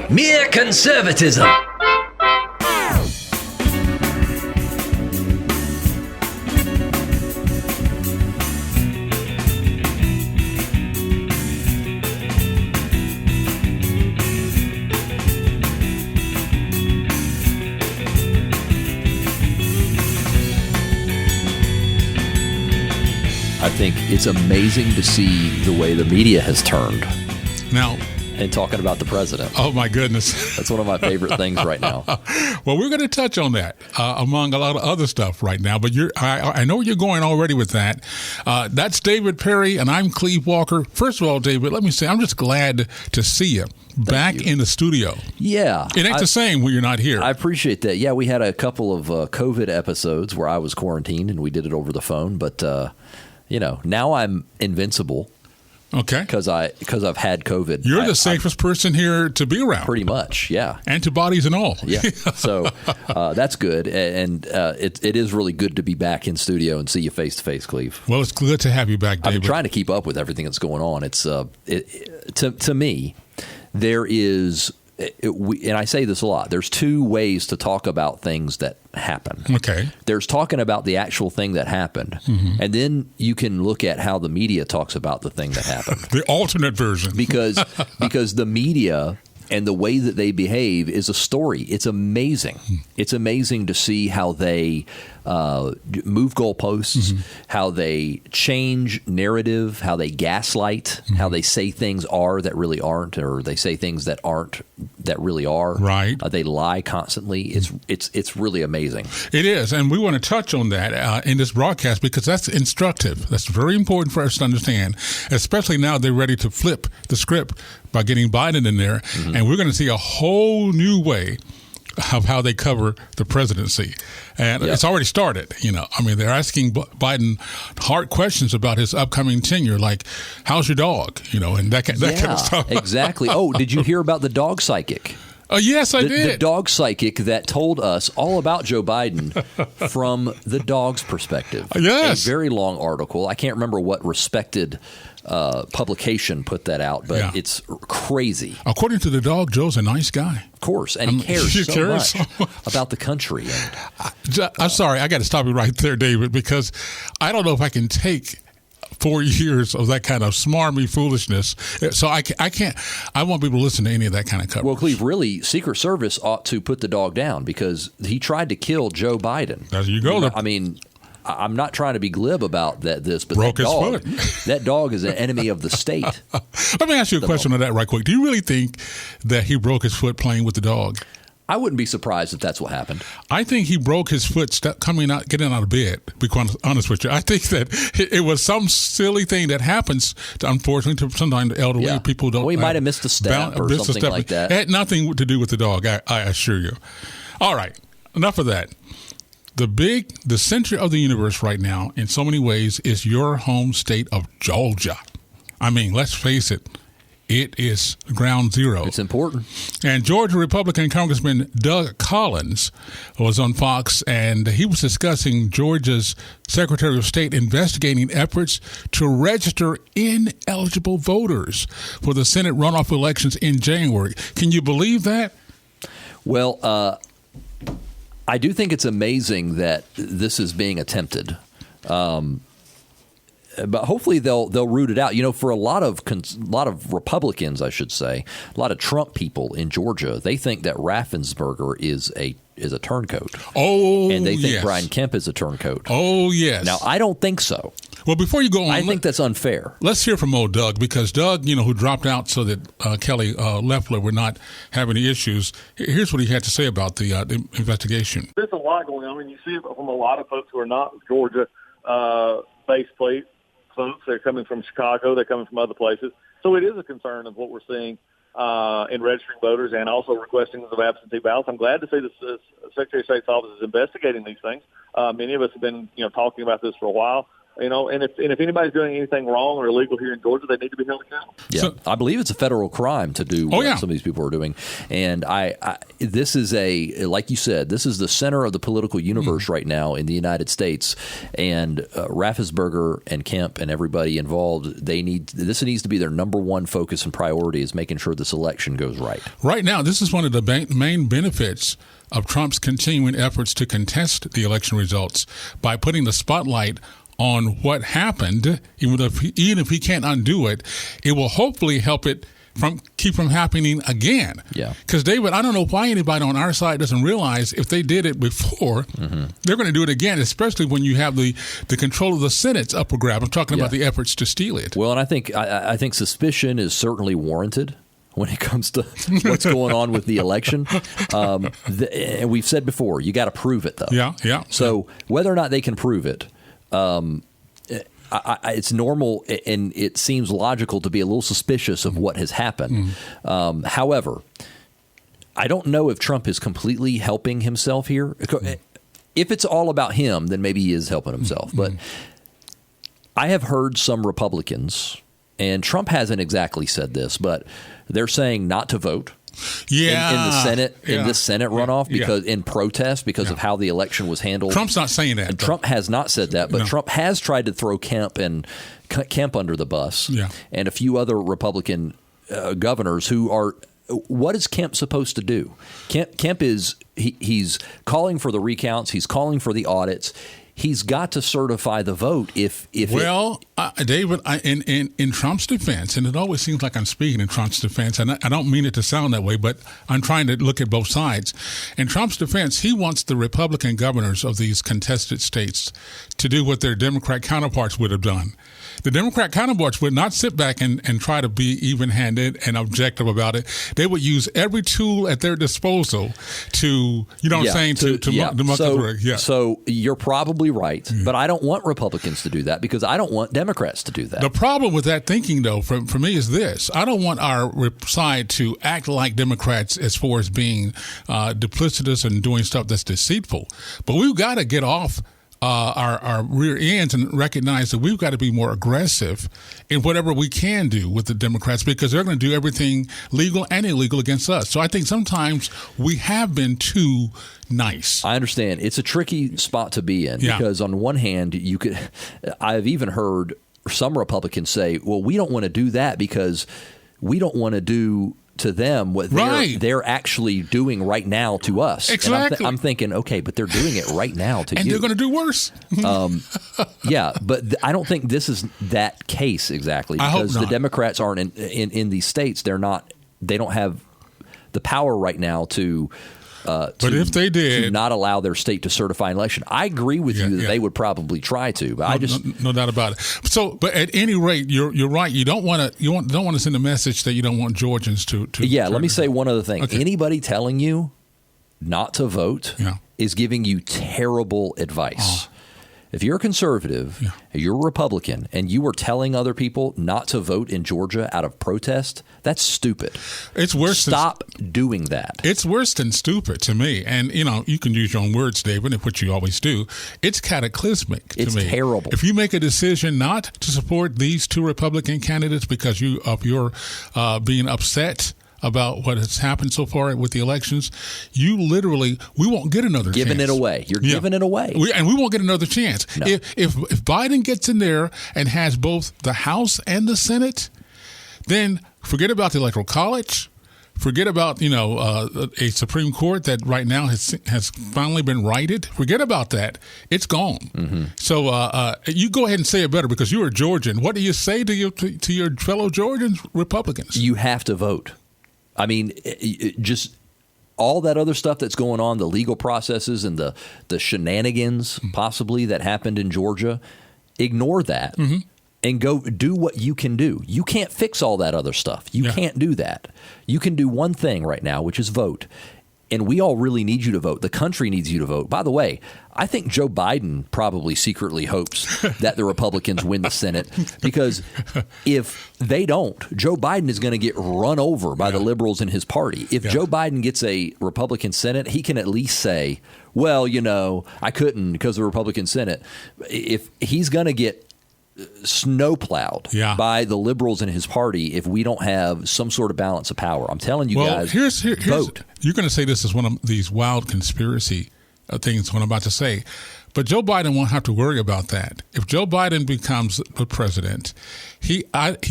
Mere conservatism. I think it's amazing to see the way the media has turned. Now, and talking about the president. Oh, my goodness. That's one of my favorite things right now. Well, we're going to touch on that among a lot of other stuff right now. But I know you're going already with that. That's David Perry, and I'm Cleve Walker. First of all, David, let me say I'm just glad to see you back in the studio. Yeah. It ain't the same when you're not here. I appreciate that. Yeah, we had a couple of COVID episodes where I was quarantined, and we did it over the phone. But, now I'm invincible. Okay. Because I've had COVID. You're the safest person here to be around. Pretty much, yeah. Antibodies and all. Yeah. So that's good. And it is really good to be back in studio and see you face to face, Cleve. Well, it's good to have you back, David. I've been trying to keep up with everything that's going on. It's to me, there is, and I say this a lot, there's two ways to talk about things that happen. Okay. There's talking about the actual thing that happened, and then you can look at how the media talks about the thing that happened. The alternate version. Because the media and the way that they behave is a story. It's amazing. It's amazing to see how they move goalposts, how they change narrative, how they gaslight, how they say things are that really aren't, or they say things that aren't that really are. Right. They lie constantly. It's really amazing. It is, and we want to touch on that in this broadcast because that's instructive. That's very important for us to understand, especially now they're ready to flip the script by getting Biden in there, and we're going to see a whole new way of how they cover the presidency. And it's already started, they're asking Biden hard questions about his upcoming tenure, like, how's your dog? And that kind of stuff. Exactly. Oh, did you hear about the dog psychic? Yes, I did. The dog psychic that told us all about Joe Biden from the dog's perspective. Yes. A very long article. I can't remember what respected publication put that out, but it's crazy. According to the dog, Joe's a nice guy. Of course, and he cares so much about the country. I'm sorry, I got to stop you right there, David, because I don't know if I can take 4 years of that kind of smarmy foolishness. So I can't. I won't be able to listen to any of that kind of coverage. Well, Cleve, really, Secret Service ought to put the dog down because he tried to kill Joe Biden. There you go. I'm not trying to be glib about this, but broke his foot. That dog is an enemy of the state. Let me ask you a question on that right quick. Do you really think that he broke his foot playing with the dog? I wouldn't be surprised if that's what happened. I think he broke his foot getting out of bed, to be quite honest with you. I think that it was some silly thing that happens, unfortunately, to sometimes elderly people don't. Well, he might have missed a step or something like that. It had nothing to do with the dog, I assure you. All right, enough of that. The center of the universe right now, in so many ways, is your home state of Georgia. I mean, let's face it. It is ground zero. It's important. And Georgia Republican Congressman Doug Collins was on Fox, and he was discussing Georgia's Secretary of State investigating efforts to register ineligible voters for the Senate runoff elections in January. Can you believe that? Well, I do think it's amazing that this is being attempted. But hopefully they'll root it out. For a lot of Republicans, I should say, a lot of Trump people in Georgia, they think that Raffensperger is a turncoat. Oh, and they think yes. Brian Kemp is a turncoat. Oh, yes. Now, I don't think so. Well, before you go on, I think that's unfair. Let's hear from old Doug, because Doug, who dropped out so that Kelly Loeffler would not have any issues. Here's what he had to say about the investigation. There's a lot going on, and you see it from a lot of folks who are not Georgia-based folks. They're coming from Chicago. They're coming from other places. So it is a concern of what we're seeing in registering voters and also requesting of absentee ballots. I'm glad to see the Secretary of State's office is investigating these things. Many of us have been, talking about this for a while. And if anybody's doing anything wrong or illegal here in Georgia, they need to be held accountable. Yeah, so, I believe it's a federal crime to do what some of these people are doing. And this is like you said, this is the center of the political universe right now in the United States. And Raffensperger and Kemp and everybody involved, this needs to be their number one focus and priority, is making sure this election goes right. Right now, this is one of the main benefits of Trump's continuing efforts to contest the election results by putting the spotlight on what happened. Even if he can't undo it, it will hopefully help it keep from happening again. Yeah. Because, David, I don't know why anybody on our side doesn't realize if they did it before, they're going to do it again, especially when you have the control of the Senate's up for grabs. I'm talking about the efforts to steal it. Well, and I think suspicion is certainly warranted when it comes to what's going on with the election. And we've said before, you got to prove it, though. Yeah. So whether or not they can prove it, it's normal and it seems logical to be a little suspicious of what has happened. However, I don't know if Trump is completely helping himself here. If it's all about him, then maybe he is helping himself. But I have heard some Republicans, and Trump hasn't exactly said this, but they're saying not to vote. In the Senate, in this Senate runoff, because in protest because of how the election was handled. Trump's not saying that. And Trump has not said that, but Trump has tried to throw Kemp under the bus, and a few other Republican governors who are. What is Kemp supposed to do? Kemp is he's calling for the recounts. He's calling for the audits. He's got to certify the vote. David, in Trump's defense, and it always seems like I'm speaking in Trump's defense, and I don't mean it to sound that way, but I'm trying to look at both sides. In Trump's defense, he wants the Republican governors of these contested states to do what their Democrat counterparts would have done. The Democrat counterparts would not sit back and try to be even-handed and objective about it. They would use every tool at their disposal to, muck it through. So you're probably right, but I don't want Republicans to do that because I don't want Democrats to do that. The problem with that thinking, though, for me is this. I don't want our side to act like Democrats as far as being duplicitous and doing stuff that's deceitful. But we've got to get off our rear ends and recognize that we've got to be more aggressive in whatever we can do with the Democrats because they're going to do everything legal and illegal against us. So I think sometimes we have been too nice. I understand. It's a tricky spot to be in because on one hand, I've even heard some Republicans say, well, we don't want to do that because we don't want to do to them what they're actually doing right now to us. Exactly. And I'm thinking, okay, but they're doing it right now to you. And they're going to do worse. But I don't think this is that case exactly because the Democrats aren't in these states. They don't have the power right now to but if they did, to not allow their state to certify an election. I agree with you that they would probably try to, but no doubt about it. So, but at any rate, you're right. You don't want to send a message that you don't want Georgians to. Let me say one other thing. Okay. Anybody telling you not to vote is giving you terrible advice. If you're a conservative, you're a Republican, and you are telling other people not to vote in Georgia out of protest, that's stupid. It's worse. Stop doing that. It's worse than stupid to me. And, you can use your own words, David, which you always do. It's cataclysmic to me. It's terrible. If you make a decision not to support these two Republican candidates because of your being upset about what has happened so far with the elections, we won't get another chance. Giving it away. You're giving it away. And we won't get another chance. No. If Biden gets in there and has both the House and the Senate, then forget about the Electoral College. Forget about, a Supreme Court that right now has finally been righted. Forget about that. It's gone. Mm-hmm. So you go ahead and say it better because you're a Georgian. What do you say to your fellow Georgians, Republicans? You have to vote. I mean, just all that other stuff that's going on, the legal processes and the shenanigans possibly that happened in Georgia, ignore that and go do what you can do. You can't fix all that other stuff. You can't do that. You can do one thing right now, which is vote. And we all really need you to vote. The country needs you to vote. By the way, I think Joe Biden probably secretly hopes that the Republicans win the Senate because if they don't, Joe Biden is going to get run over by the liberals in his party. If Joe Biden gets a Republican Senate, he can at least say, well, I couldn't because of the Republican Senate. If he's going to get snowplowed by the liberals in his party if we don't have some sort of balance of power. I'm telling you guys, vote. You're going to say this is one of these wild conspiracy things, what I'm about to say. But Joe Biden won't have to worry about that. If Joe Biden becomes the president, he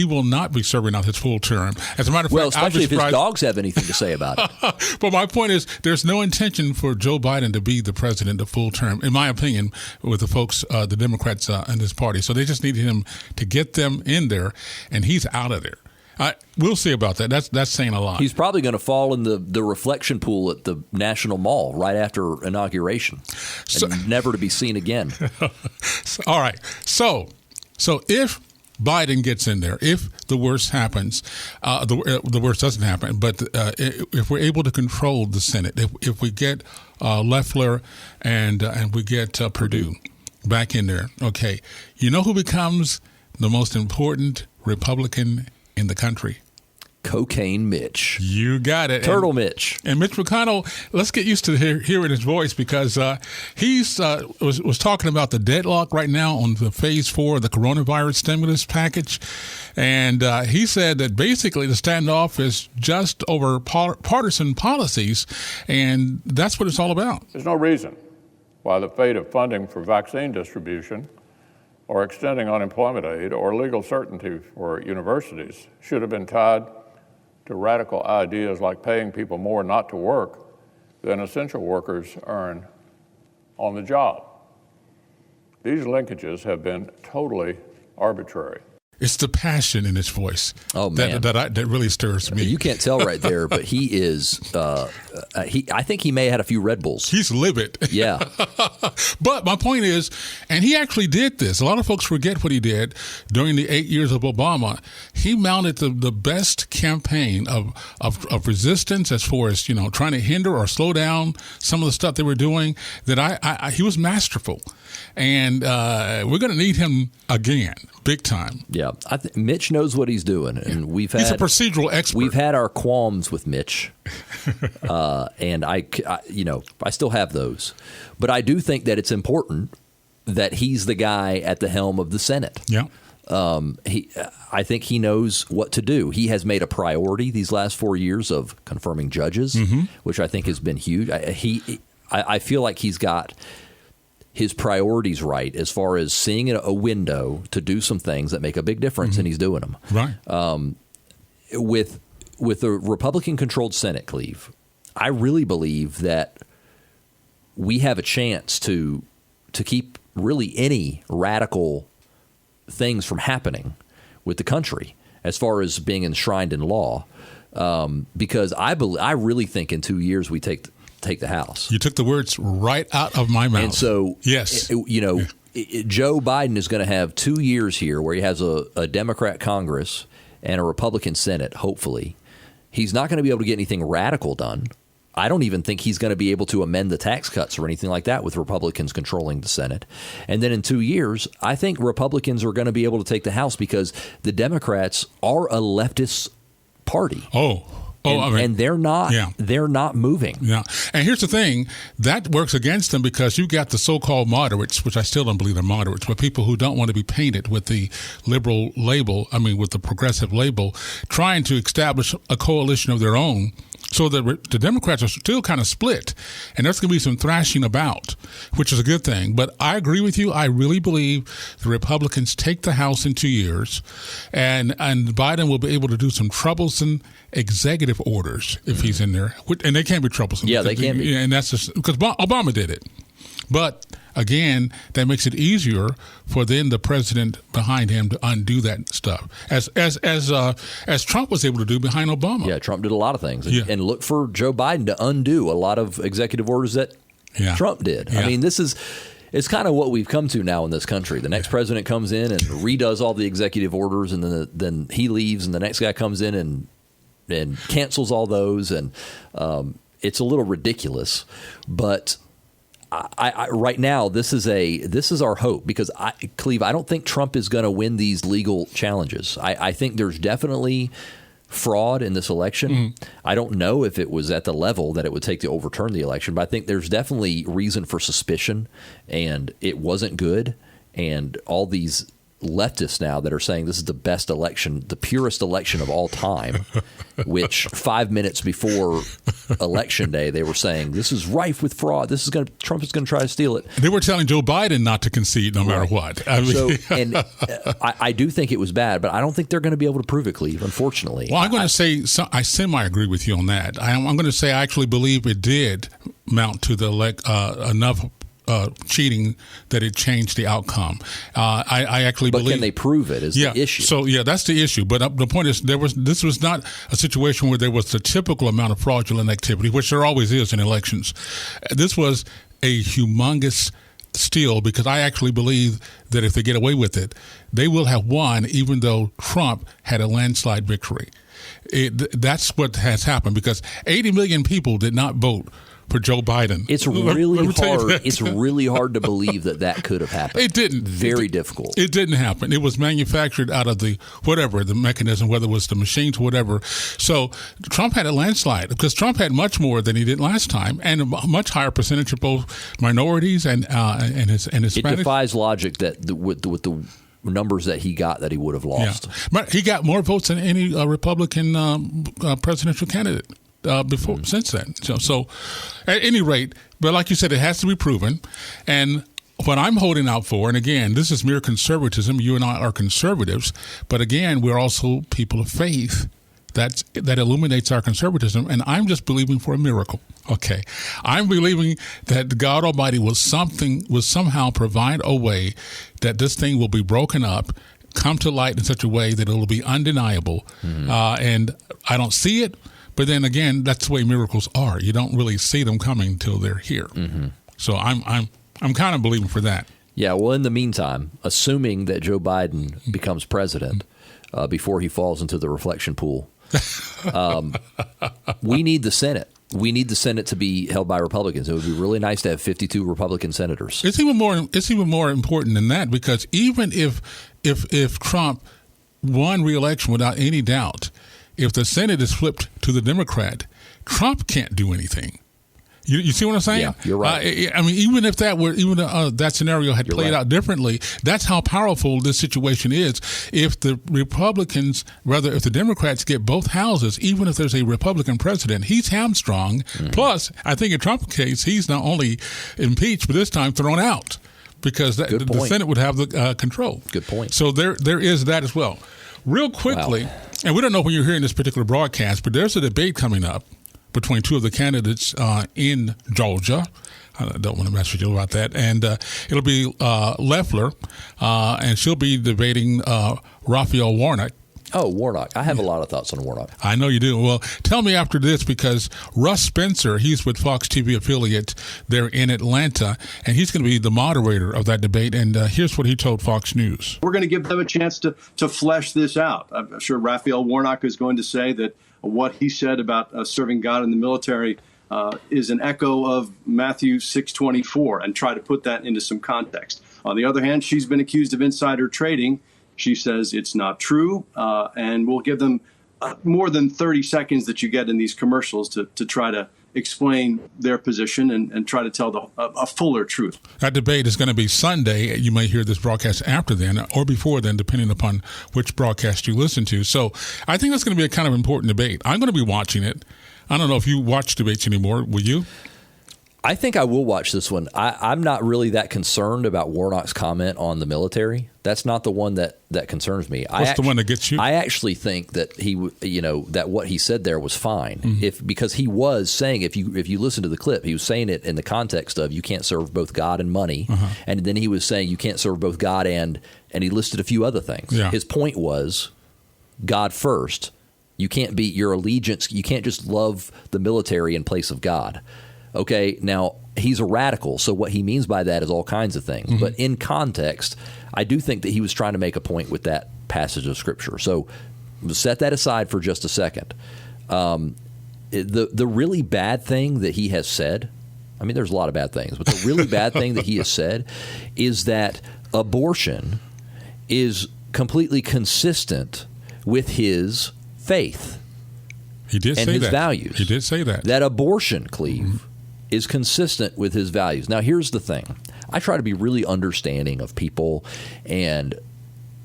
will not be serving out his full term. As a matter of fact, especially if his dogs have anything to say about it. But my point is, there's no intention for Joe Biden to be the president the full term, in my opinion, with the folks, the Democrats in this party. So they just need him to get them in there, and he's out of there. We'll see about that. That's saying a lot. He's probably going to fall in the reflection pool at the National Mall right after inauguration, and never to be seen again. All right. So if Biden gets in there, if the worst happens, the worst doesn't happen, but if we're able to control the Senate, if we get Loeffler and we get Perdue back in there, okay, you know who becomes the most important Republican in the country? Cocaine Mitch. You got it. Turtle Mitch. And Mitch McConnell, let's get used to hearing his voice, because he's was talking about the deadlock right now on the phase 4 of the coronavirus stimulus package. And he said that basically the standoff is just over partisan policies, and that's what it's all about. There's no reason why the fate of funding for vaccine distribution or extending unemployment aid or legal certainty for universities should have been tied to radical ideas like paying people more not to work than essential workers earn on the job. These linkages have been totally arbitrary. It's the passion in his voice that really stirs me. You can't tell right there, but he is. I think he may have had a few Red Bulls. He's livid. Yeah. But my point is, and he actually did this. A lot of folks forget what he did during the 8 years of Obama. He mounted the best campaign of resistance as far as trying to hinder or slow down some of the stuff they were doing. That he was masterful, and we're going to need him again, big time. Yeah, Mitch knows what he's doing, and he's a procedural expert. We've had our qualms with Mitch, and I still have those, but I do think that it's important that he's the guy at the helm of the Senate. Yeah. I think he knows what to do. He has made a priority these last 4 years of confirming judges, which I think has been huge. I feel like he's got his priorities right as far as seeing a window to do some things that make a big difference, and he's doing them. Right. With a Republican-controlled Senate, Cleve, I really believe that we have a chance to keep really any radical things from happening with the country as far as being enshrined in law, because I really think in 2 years we take the House. You took the words right out of my mouth. And so, yes, Joe Biden is going to have 2 years here where he has a Democrat Congress and a Republican Senate, hopefully. He's not going to be able to get anything radical done. I don't even think he's going to be able to amend the tax cuts or anything like that with Republicans controlling the Senate. And then in 2 years, I think Republicans are going to be able to take the House because the Democrats are a leftist party. And they're not. Yeah. They're not moving. Yeah, and here's the thing that works against them because you got the so-called moderates, which I still don't believe are moderates, but people who don't want to be painted with the liberal label. I mean, with the progressive label, trying to establish a coalition of their own. So the Democrats are still kind of split, and there's going to be some thrashing about, which is a good thing. But I agree with you. I really believe the Republicans take the House in 2 years, and Biden will be able to do some troublesome executive orders if he's in there. And they can be troublesome. Yeah, they can be. And that's just because Obama did it. But again, that makes it easier for then the president behind him to undo that stuff, as Trump was able to do behind Obama. Yeah, Trump did a lot of things, and look for Joe Biden to undo a lot of executive orders that Trump did. Yeah. I mean, it's kind of what we've come to now in this country. The next president comes in and redoes all the executive orders, and then he leaves, and the next guy comes in and cancels all those, and it's a little ridiculous, but. I right now, this is our hope because Cleve, I don't think Trump is going to win these legal challenges. I think there's definitely fraud in this election. Mm-hmm. I don't know if it was at the level that it would take to overturn the election, but I think there's definitely reason for suspicion, and it wasn't good. And all these leftists now that are saying this is the best election, the purest election of all time, which 5 minutes before Election Day, they were saying this is rife with fraud. Trump is going to try to steal it. They were telling Joe Biden not to concede no matter what. I mean, I do think it was bad, but I don't think they're going to be able to prove it, Cleve, unfortunately. Well, I'm going to say I semi-agree with you on that. I'm going to say I actually believe it did mount to the enough cheating that it changed the outcome. I actually believe. But can they prove it? Is the issue? So that's the issue. But the point is, this was not a situation where there was the typical amount of fraudulent activity, which there always is in elections. This was a humongous steal, because I actually believe that if they get away with it, they will have won, even though Trump had a landslide victory. That's what has happened, because 80 million people did not vote for Joe Biden. It's really hard. It's really hard to believe that could have happened. It didn't. Very difficult. It didn't happen. It was manufactured out of the mechanism, whether it was the machines, whatever. So Trump had a landslide, because Trump had much more than he did last time, and a much higher percentage of both minorities and Hispanics. It defies logic that with the numbers that he got, that he would have lost. Yeah. But he got more votes than any Republican presidential candidate since then. So at any rate, but like you said, it has to be proven. And what I'm holding out for, and again, this is mere conservatism. You and I are conservatives, but again, we're also people of faith. That illuminates our conservatism, and I'm just believing for a miracle. Okay, I'm believing that God Almighty will somehow provide a way that this thing will be broken up, come to light in such a way that it will be undeniable. And I don't see it, but then again, that's the way miracles are. You don't really see them coming till they're here. So I'm kind of believing for that. Yeah. Well, in the meantime, assuming that Joe Biden becomes president before he falls into the reflection pool. We need the Senate. We need the Senate to be held by Republicans. It would be really nice to have 52 Republican senators. It's even more important than that, because even if Trump won re-election without any doubt, if the Senate is flipped to the Democrat, Trump can't do anything. You see what I'm saying? Yeah, you're right. I mean, even if that scenario had played out differently, that's how powerful this situation is. If the if the Democrats get both houses, even if there's a Republican president, he's hamstrung. Plus, I think in Trump's case, he's not only impeached, but this time thrown out, because the Senate would have the control. Good point. So there is that as well. Real quickly, and we don't know when you're hearing this particular broadcast, but there's a debate coming up between two of the candidates in Georgia. I don't want to mess with you about that. And it'll be Loeffler, and she'll be debating Raphael Warnock. Oh, Warnock. I have a lot of thoughts on Warnock. I know you do. Well, tell me after this, because Russ Spencer, he's with Fox TV affiliate there in Atlanta, and he's going to be the moderator of that debate. And here's what he told Fox News. We're going to give them a chance to flesh this out. I'm sure Raphael Warnock is going to say that what he said about serving God in the military is an echo of Matthew 6:24, and try to put that into some context. On the other hand, she's been accused of insider trading. She says it's not true, and we'll give them more than 30 seconds that you get in these commercials to try to explain their position and try to tell a fuller truth. That debate is going to be Sunday. You may hear this broadcast after then or before then, depending upon which broadcast you listen to. So I think that's going to be a kind of important debate. I'm going to be watching it. I don't know if you watch debates anymore. Will you? I think I will watch this one. I'm not really that concerned about Warnock's comment on the military. That's not the one that concerns me. What's the one that gets you? I actually think that that what he said there was fine. Because he was saying, if you listen to the clip, he was saying it in the context of you can't serve both God and money, and then he was saying you can't serve both God and he listed a few other things. Yeah. His point was God first. You can't be your allegiance. You can't just love the military in place of God. Okay, now he's a radical, so what he means by that is all kinds of things. But in context, I do think that he was trying to make a point with that passage of Scripture. So set that aside for just a second. The really bad thing that he has said, I mean, there's a lot of bad things, but the really bad thing that he has said is that abortion is completely consistent with his faith. He did and say his that. Values. He did say that. That abortion, Cleve, is consistent with his values. Now, here's the thing. I try to be really understanding of people, and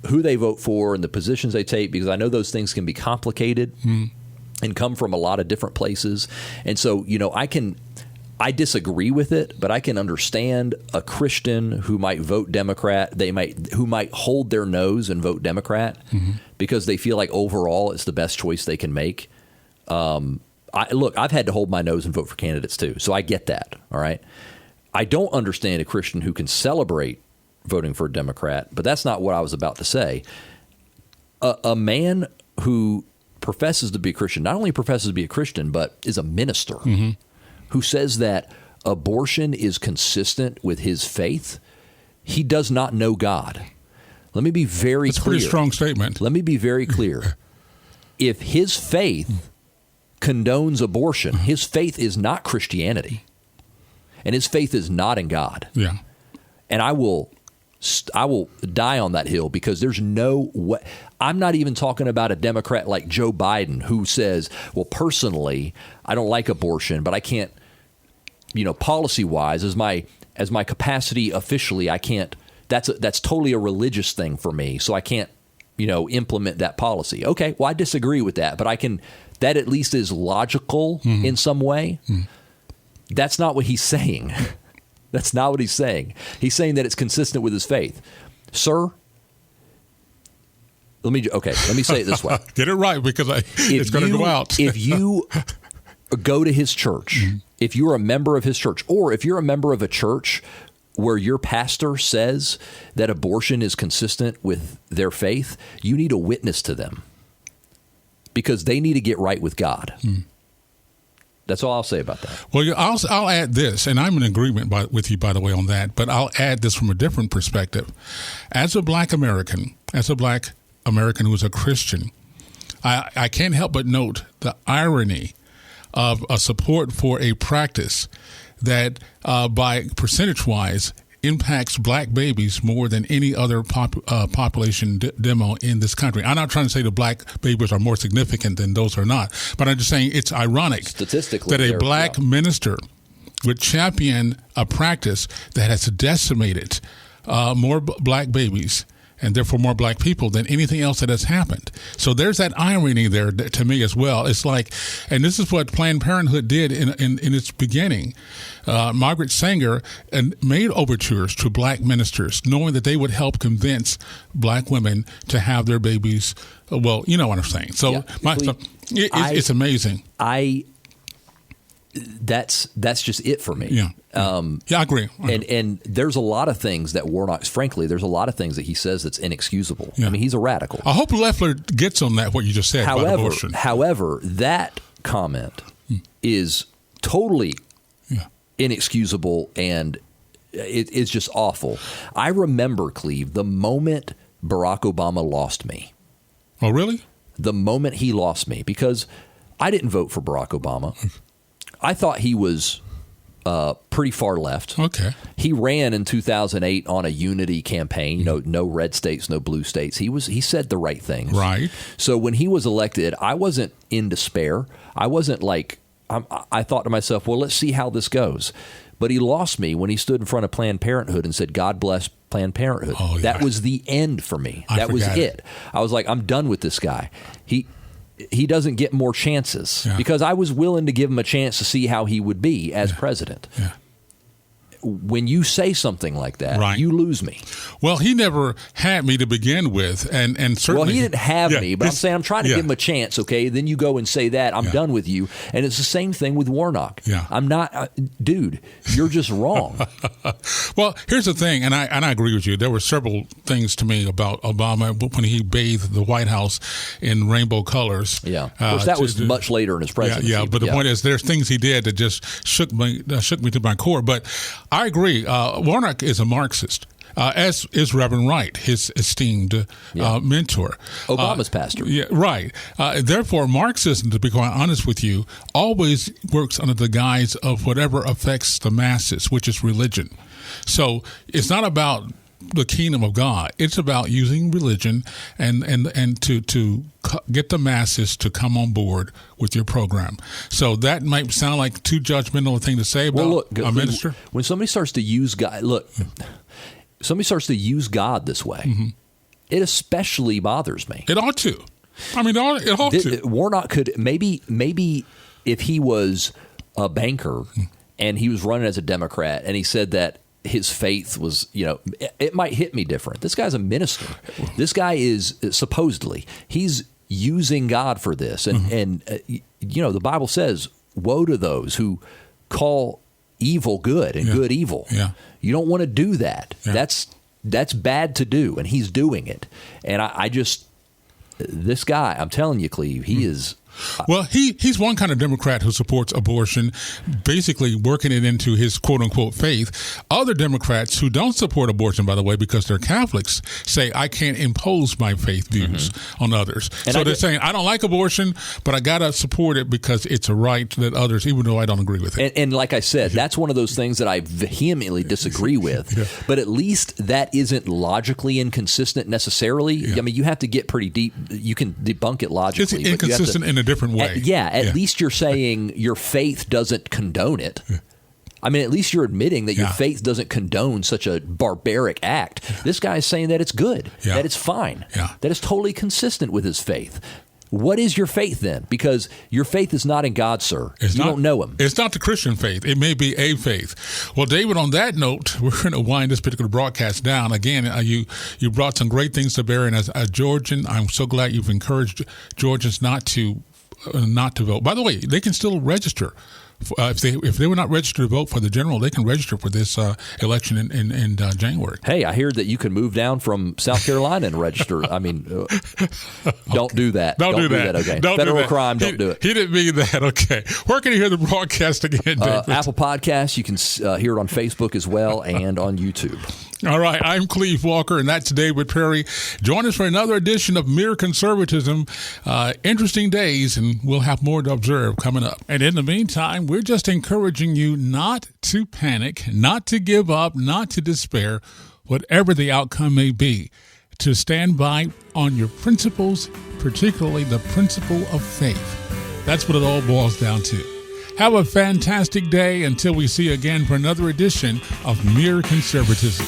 who they vote for and the positions they take, because I know those things can be complicated and come from a lot of different places. And so, I disagree with it, but I can understand a Christian who might vote Democrat, who might hold their nose and vote Democrat because they feel like overall it's the best choice they can make. Look, I've had to hold my nose and vote for candidates too, so I get that, all right? I don't understand a Christian who can celebrate voting for a Democrat, but that's not what I was about to say. A man who professes to be a Christian, not only professes to be a Christian, but is a minister who says that abortion is consistent with his faith, he does not know God. Let me be very clear. That's a pretty strong statement. Let me be very clear. If his faith condones abortion, his faith is not Christianity, and his faith is not in God. Yeah. And I will die on that hill, because there's no way. I'm not even talking about a Democrat like Joe Biden who says, well, personally, I don't like abortion, but I can't, policy-wise, as my capacity officially, I can't. That's totally a religious thing for me, so I can't, implement that policy. Okay, well, I disagree with that, but I can. That at least is logical in some way. That's not what he's saying. That's not what he's saying. He's saying that it's consistent with his faith. Sir, let me say it this way. Get it right, because it's going to go out. If you go to his church, if you're a member of his church, or if you're a member of a church where your pastor says that abortion is consistent with their faith, you need a witness to them, because they need to get right with God. That's all I'll say about that. Well, I'll add this, and I'm in agreement with you, by the way, on that, but I'll add this from a different perspective. As a black American who is a Christian, I can't help but note the irony of a support for a practice that, by percentage-wise, impacts black babies more than any other population demo in this country. I'm not trying to say the black babies are more significant than those are not, but I'm just saying it's ironic statistically that a black minister would champion a practice that has decimated more black babies and therefore more black people than anything else that has happened. So there's that irony there to me as well. It's like, and this is what Planned Parenthood did in its beginning. Margaret Sanger made overtures to black ministers, knowing that they would help convince black women to have their babies. Well, you know what I'm saying. So it's amazing. That's just it for me. Yeah. I agree. And there's a lot of things that Warnock, frankly, there's a lot of things that he says that's inexcusable. Yeah. I mean, he's a radical. I hope Loeffler gets on that, what you just said about abortion. However, that comment is totally inexcusable, and it's just awful. I remember, Cleve, the moment Barack Obama lost me. Oh, really? The moment he lost me, because I didn't vote for Barack Obama. I thought he was pretty far left. Okay. He ran in 2008 on a unity campaign. No red states, no blue states. He said the right things. Right. So when he was elected, I wasn't in despair. I wasn't like I thought to myself, well, let's see how this goes. But he lost me when he stood in front of Planned Parenthood and said, "God bless Planned Parenthood." Oh, yeah. That was the end for me. That was forgot it. I was like, I'm done with this guy. He doesn't get more chances, because I was willing to give him a chance to see how he would be as president. Yeah. When you say something like that, you lose me. Well, he never had me to begin with, and certainly. Well, he didn't have me, but I'm saying I'm trying to give him a chance. Okay, then you go and say that I'm done with you, and it's the same thing with Warnock. Yeah, I'm not, dude. You're just wrong. Well, here's the thing, and I agree with you. There were several things to me about Obama when he bathed the White House in rainbow colors. Yeah, of course, that was much later in his presidency. Yeah, but the point is, there's things he did that just shook me to my core. But I agree. Warnock is a Marxist, as is Reverend Wright, his esteemed mentor. Obama's pastor. Yeah, right. Therefore, Marxism, to be quite honest with you, always works under the guise of whatever affects the masses, which is religion. So it's not about the kingdom of God. It's about using religion and to get the masses to come on board with your program. So that might sound like too judgmental a thing to say about a minister. When somebody starts to use God, somebody starts to use God this way, It especially bothers me. It ought to. I mean, it ought to. Warnock could maybe if he was a banker and he was running as a Democrat and he said that his faith was, it might hit me different. This guy's a minister. This guy is supposedly, he's using God for this. And the Bible says, woe to those who call evil good and good evil. Yeah. You don't want to do that. Yeah. That's bad to do, and he's doing it. And I just, this guy, I'm telling you, Cleve, he is. Well, he's one kind of Democrat who supports abortion, basically working it into his quote-unquote faith. Other Democrats who don't support abortion, by the way, because they're Catholics, say, I can't impose my faith views on others. And so they're saying, I don't like abortion, but I got to support it because it's a right that others, even though I don't agree with it. And like I said, that's one of those things that I vehemently disagree with. But at least that isn't logically inconsistent necessarily. Yeah. I mean, you have to get pretty deep. You can debunk it logically. It's inconsistent in a different way. At least you're saying your faith doesn't condone it. Yeah. I mean, at least you're admitting that your faith doesn't condone such a barbaric act. This guy is saying that it's good, that it's fine, that it's totally consistent with his faith. What is your faith then? Because your faith is not in God, sir. You don't know him. It's not the Christian faith. It may be a faith. Well, David, on that note, we're going to wind this particular broadcast down. Again, you brought some great things to bear. And as a Georgian, I'm so glad you've encouraged Georgians not to vote. By the way, they can still register. If they were not registered to vote for the general, they can register for this election in January. Hey, I hear that you can move down from South Carolina and register. I mean, don't do that. Don't do that. Okay, don't federal do that. crime. Don't do it. He didn't mean that. Okay, where can you hear the broadcast again, David? Apple Podcasts. You can hear it on Facebook as well and on YouTube. All right, I'm Cleve Walker, and that's David Perry. Join us for another edition of Mere Conservatism. Interesting days, and we'll have more to observe coming up. And in the meantime, we're just encouraging you not to panic, not to give up, not to despair, whatever the outcome may be, to stand by on your principles, particularly the principle of faith. That's what it all boils down to. Have a fantastic day until we see you again for another edition of Mere Conservatism.